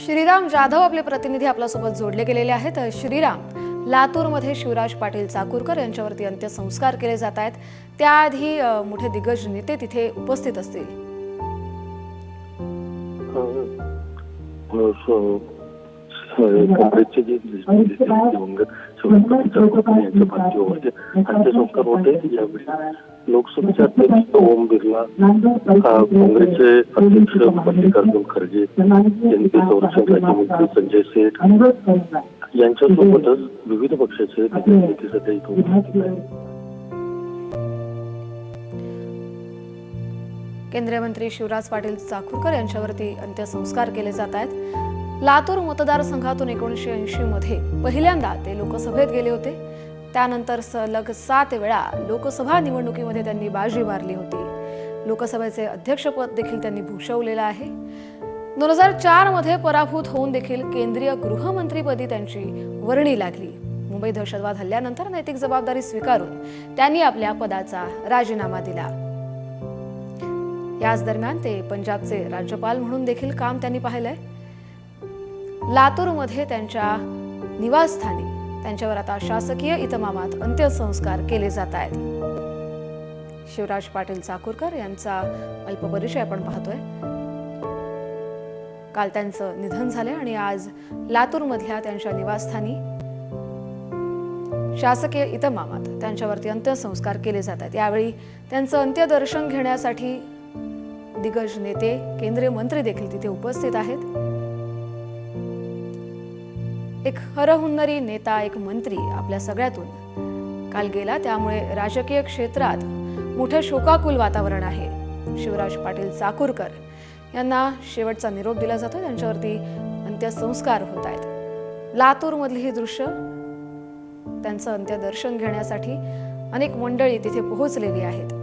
श्रीराम जाधव आपले प्रतिनिधी आपल्यासोबत जोडले गेलेले आहेत। श्रीराम, लातूरमध्ये शिवराज पाटील चाकूरकर यांच्यावरती अंत्यसंस्कार केले जात आहेत। त्याआधी मोठे दिग्गज नेते तिथे उपस्थित असतील। काँग्रेसचे जे दिवंगत शिवराज पाटील यांच्या पार्थिवावरती अंत्यसंस्कार होते। यावेळी लोकसभेचे अध्यक्ष ओम बिर्ला, काँग्रेसचे अध्यक्ष मल्लिकार्जुन खरगे, केंद्रीय संरक्षण राज्यमंत्री संजय सेठ यांच्यासोबतच विविध पक्षाचे नेते सध्या इथे उपस्थित आहेत। केंद्रीय मंत्री शिवराज पाटील चाकूरकर यांच्यावरती अंत्यसंस्कार केले जात आहेत। लातूर मतदारसंघातून 1980 मध्ये पहिल्यांदा ते लोकसभेत गेले होते। त्यानंतर सलग 7 वेळा लोकसभा निवडणुकीमध्ये त्यांनी बाजी मारली होती। लोकसभेचे अध्यक्षपद देखील त्यांनी भूषवलेलं आहे। 2004 मध्ये पराभूत होऊन देखील केंद्रीय गृहमंत्रीपदी त्यांची वर्णी लागली। मुंबई दहशतवाद हल्ल्यानंतर नैतिक जबाबदारी स्वीकारून त्यांनी आपल्या पदाचा राजीनामा दिला। याच दरम्यान ते पंजाबचे राज्यपाल म्हणून देखील काम त्यांनी पाहिलंय। लातूरमध्ये त्यांच्या निवासस्थानी त्यांच्यावर आता शासकीय इतमामात अंत्यसंस्कार केले जात आहेत। शिवराज पाटील चाकूरकर यांचा अल्पपरिचय आपण पाहतोय। काल त्यांचं निधन झाले आणि आज लातूरमधल्या त्यांच्या निवासस्थानी शासकीय इतमामात त्यांच्यावरती अंत्यसंस्कार केले जात आहेत। यावेळी त्यांचं अंत्यदर्शन घेण्यासाठी दिग्गज नेते, केंद्रीय मंत्री देखील तिथे उपस्थित आहेत। एक हरहुन्नरी नेता, एक मंत्री आपल्या सगळ्यातून काल गेला, त्यामुळे राजकीय क्षेत्रात मोठे शोकाकुल वातावरण आहे। शिवराज पाटील चाकूरकर यांना शेवटचा निरोप दिला जातो, त्यांच्यावरती अंत्यसंस्कार होत आहेत। लातूरमधली ही दृश्य, त्यांचं अंत्यदर्शन घेण्यासाठी अनेक मंडळी तिथे पोहोचलेली आहेत।